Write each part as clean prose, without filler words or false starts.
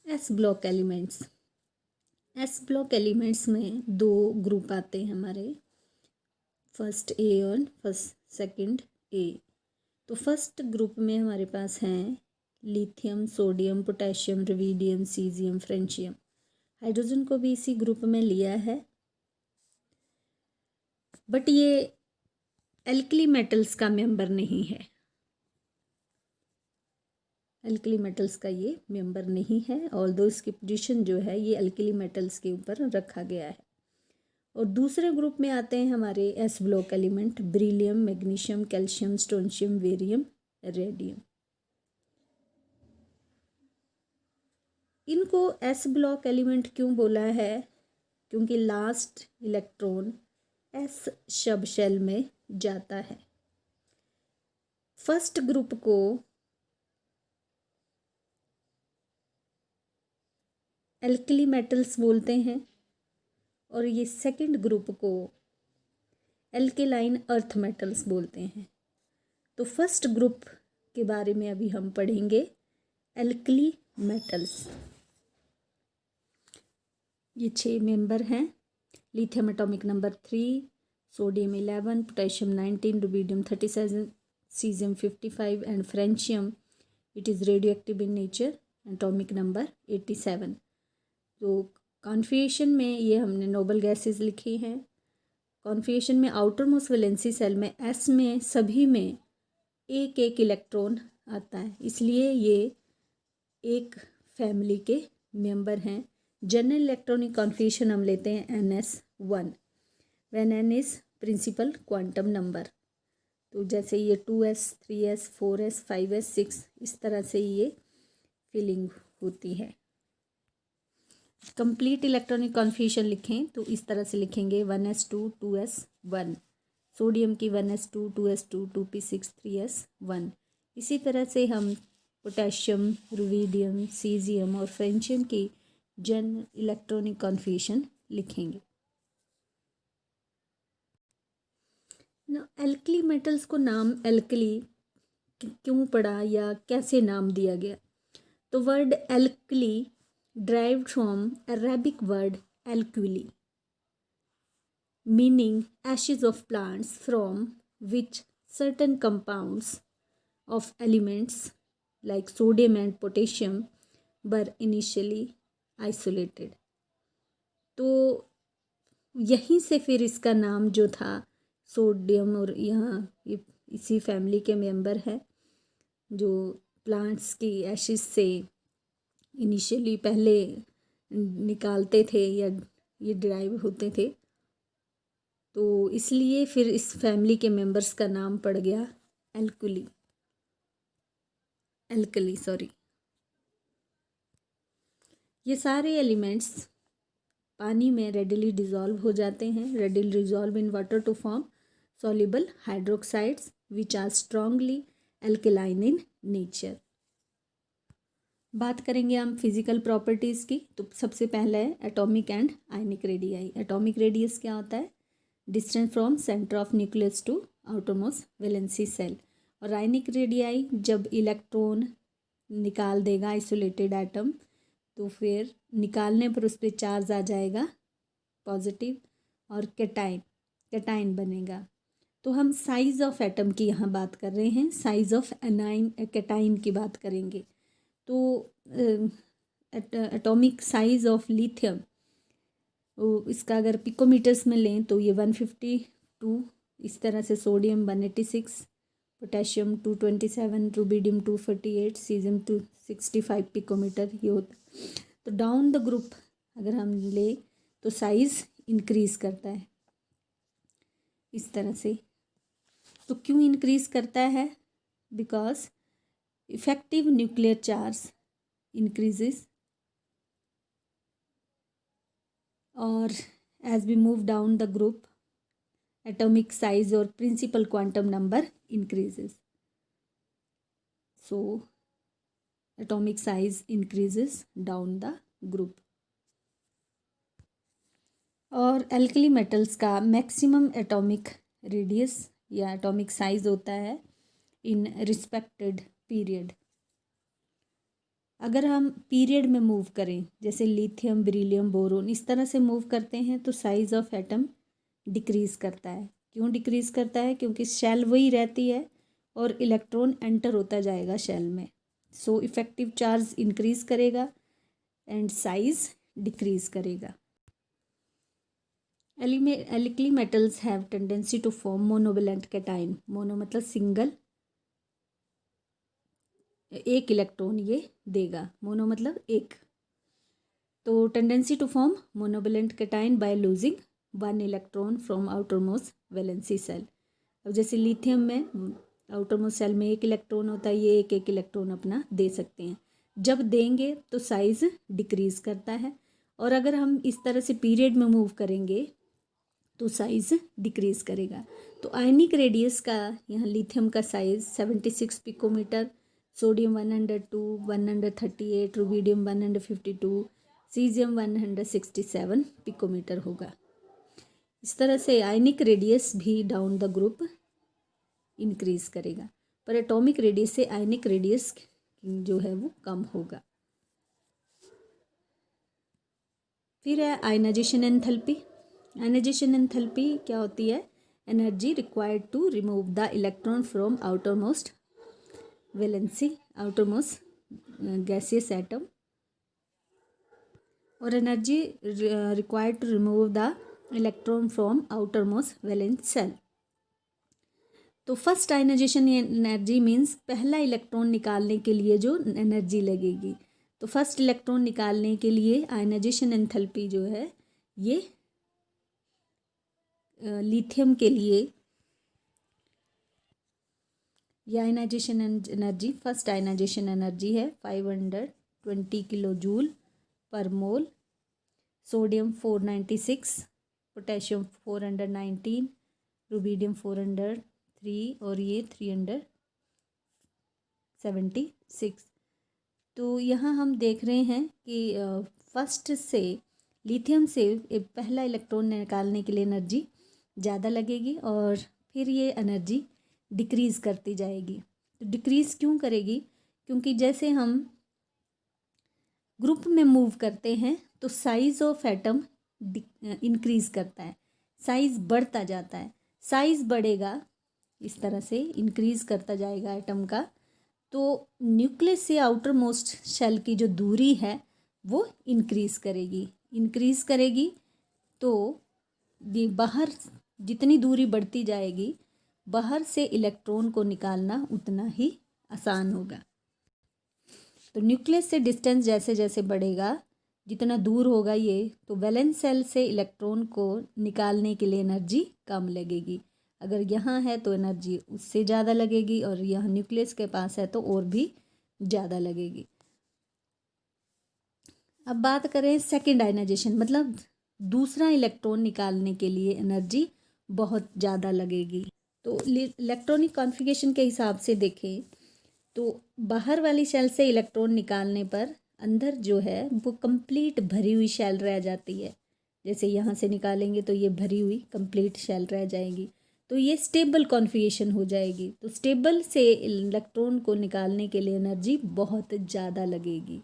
S block elements. S block elements में दो group आते हैं हमारे, फर्स्ट ए और फर्स्ट सेकंड ए। तो फर्स्ट ग्रुप में हमारे पास हैं lithium, sodium, potassium, rubidium, caesium, francium. Hydrogen को भी इसी ग्रुप में लिया है, बट ये एल्कली मेटल्स का मेंबर नहीं है। एल्कली मेटल्स का ये मेंबर नहीं है, ऑल्दो इसकी पोजीशन जो है ये एल्कली मेटल्स के ऊपर रखा गया है। और दूसरे ग्रुप में आते हैं हमारे s block element, beryllium, magnesium, calcium, strontium, barium, radium. इनको एस ब्लॉक एलिमेंट क्यों बोला है? क्योंकि last electron s subshell में जाता है। फर्स्ट ग्रुप को एल्कली मेटल्स बोलते हैं और ये सेकंड ग्रुप को एल्केलाइन अर्थ मेटल्स बोलते हैं। तो फर्स्ट ग्रुप के बारे में अभी हम पढ़ेंगे, एल्कली मेटल्स। ये 6 मेंबर हैं। Lithium atomic number 3, sodium 11, potassium 19, rubidium 37, caesium 55 and francium it is radio active in nature, atomic number 87। तो कॉन्फिगरेशन में ये हमने नोबल गैसेस लिखी हैं। कॉन्फिगरेशन में आउटर मोस्ट वैलेंसी सेल में एस में सभी में एक एक इलेक्ट्रॉन आता है, इसलिए ये एक फैमिली के मेंबर हैं। जनरल इलेक्ट्रॉनिक कॉन्फिगरेशन हम लेते हैं NS1 when n is principal quantum number. तो जैसे ये 2s, 3s, 4s, 5s, 6 इस तरह से ये फीलिंग होती है। कंप्लीट इलेक्ट्रॉनिक कॉन्फिगरेशन लिखें तो इस तरह से लिखेंगे 1s2 2s1, सोडियम की 1s2 2s2 2p6 3s1। इसी तरह से हम पोटेशियम, रुबिडियम, सीजियम और फ्रेंशियम की जनरल इलेक्ट्रॉनिक कॉन्फिगरेशन लिखेंगे। एल्कली मेटल्स को नाम एल्कली क्यों पड़ा या कैसे नाम दिया गया? तो word alkali derived from Arabic word alkali, meaning ashes of plants from which certain compounds of elements like sodium and potassium were initially isolated। तो यहीं से फिर इसका नाम जो था सोडियम, और यहाँ इसी फैमिली के मेंबर है जो प्लांट्स की एशिस से इनिशियली पहले निकालते थे या ये डिराइव होते थे, तो इसलिए फिर इस फैमिली के मेंबर्स का नाम पड़ गया एल्कली। ये सारे एलिमेंट्स पानी में रेडिली डिज़ोल्व हो जाते हैं, readily dissolve in water to form soluble hydroxides which are strongly alkaline in nature. बात करेंगे हम फिजिकल प्रॉपर्टीज़ की। तो सबसे पहला है atomic and ionic radii. Atomic radius क्या होता है? Distance from centre of nucleus to outermost valency shell. और आयनिक रेडियाई जब इलेक्ट्रॉन निकाल देगा आइसोलेटेड एटम, तो फिर निकालने पर उस पर चार्ज आ जाएगा पॉजिटिव और कैटाइन बनेगा। तो हम साइज़ ऑफ एटम की यहाँ बात कर रहे हैं, साइज़ ऑफ कैटाइन की बात करेंगे। तो एटॉमिक साइज़ ऑफ लिथियम, इसका अगर पिकोमीटर्स में लें तो ये 152, इस तरह से sodium 186, potassium 227, rubidium 248, caesium 265 picometre ये होता है। तो डाउन द ग्रुप अगर हम ले तो साइज़ इंक्रीज़ करता है इस तरह से। तो क्यों इंक्रीज़ करता है? Because effective nuclear charge increases, or as we move down the group atomic size or principal quantum number increases, so atomic size increases down the group। और एल्कली मेटल्स का मैक्सिमम एटॉमिक रेडियस या atomic size होता है इन respected period. अगर हम period में move करें, जैसे लिथियम, बेरिलियम, बोरोन, इस तरह से मूव करते हैं तो साइज़ ऑफ एटम डिक्रीज़ करता है। क्यों डिक्रीज़ करता है? क्योंकि शेल वही रहती है और इलेक्ट्रॉन एंटर होता जाएगा शेल में। सो इफ़ेक्टिव चार्ज इंक्रीज़ करेगा एंड साइज़ डिक्रीज़ करेगा। Alkali metals have tendency to form monovalent cation. Mono मतलब सिंगल, एक इलेक्ट्रॉन ये देगा। मोनो मतलब एक। तो tendency to form monovalent cation by losing one electron from outermost valency shell. अब जैसे लिथियम में आउटरमोस्ट सेल में एक इलेक्ट्रॉन होता है, ये एक एक इलेक्ट्रॉन अपना दे सकते हैं। जब देंगे तो साइज़ डिक्रीज़ करता है, और अगर हम इस तरह से पीरियड में मूव करेंगे तो साइज़ डिक्रीज़ करेगा। तो आयनिक रेडियस का यहाँ लिथियम का size 76 picometre, sodium 102, 138, rubidium 152, caesium 167 picometre होगा। इस तरह से आयनिक रेडियस भी डाउन द ग्रुप इंक्रीज़ करेगा, पर एटॉमिक रेडियस से आयनिक रेडियस जो है वो कम होगा। फिर है आयनाइजेशन एंथैल्पी। आयनाइजेशन एंथैल्पी क्या होती है? Energy required to remove the electron from outermost valency, outermost gaseous atom, और energy required to remove the electron from outermost valence shell. तो फर्स्ट आयनाइजेशन एनर्जी मीन्स पहला इलेक्ट्रॉन निकालने के लिए जो एनर्जी लगेगी। तो फर्स्ट इलेक्ट्रॉन निकालने के लिए आयनाइजेशन एंथैल्पी जो है ये लिथियम के लिए ये ionisation energy, first ionization energy है 520 किलो जूल पर मोल। सोडियम 496, पोटेशियम 419, रुबिडियम 403 और ये 376। तो यहाँ हम देख रहे हैं कि फर्स्ट से लिथियम से पहला इलेक्ट्रॉन निकालने के लिए एनर्जी ज़्यादा लगेगी और फिर ये एनर्जी डिक्रीज़ करती जाएगी। तो डिक्रीज़ क्यों करेगी? क्योंकि जैसे हम ग्रुप में मूव करते हैं तो साइज़ ऑफ एटम इंक्रीज़ करता है, साइज़ बढ़ता जाता है। साइज़ बढ़ेगा, इस तरह से इंक्रीज़ करता जाएगा एटम का, तो न्यूक्लियस से आउटर मोस्ट शेल की जो दूरी है वो इंक्रीज़ करेगी। तो ये बाहर जितनी दूरी बढ़ती जाएगी, बाहर से इलेक्ट्रॉन को निकालना उतना ही आसान होगा। तो न्यूक्लियस से डिस्टेंस जैसे जैसे बढ़ेगा, जितना दूर होगा ये, तो वैलेंस सेल से इलेक्ट्रॉन को निकालने के लिए एनर्जी कम लगेगी। अगर यहाँ है तो एनर्जी उससे ज़्यादा लगेगी, और यहाँ न्यूक्लियस के पास है तो और भी ज़्यादा लगेगी। अब बात करें सेकेंड आयनाइजेशन, मतलब दूसरा इलेक्ट्रॉन निकालने के लिए एनर्जी बहुत ज़्यादा लगेगी। तो इलेक्ट्रॉनिक कॉन्फ़िगरेशन के हिसाब से देखें तो बाहर वाली शेल से इलेक्ट्रॉन निकालने पर अंदर जो है वो कंप्लीट भरी हुई शेल रह जाती है। जैसे यहाँ से निकालेंगे तो ये भरी हुई कंप्लीट शेल रह जाएगी, तो ये स्टेबल कॉन्फ़िगरेशन हो जाएगी। तो स्टेबल से इलेक्ट्रॉन को निकालने के लिए एनर्जी बहुत ज़्यादा लगेगी,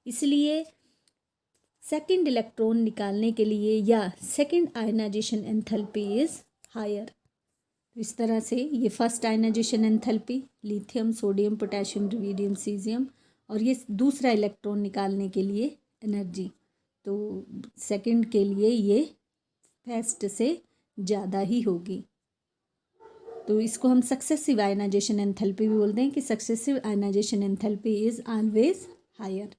इसलिए सेकंड इलेक्ट्रॉन निकालने के लिए या second ionisation enthalpy is higher. तो इस तरह से ये first ionisation enthalpy lithium, sodium, potassium, rubidium, caesium, और ये दूसरा इलेक्ट्रॉन निकालने के लिए एनर्जी, तो सेकंड के लिए ये फर्स्ट से ज़्यादा ही होगी। तो इसको हम सक्सेसिव आयनाइजेशन एंथैल्पी भी बोलते हैं कि successive ionisation enthalpy is always higher.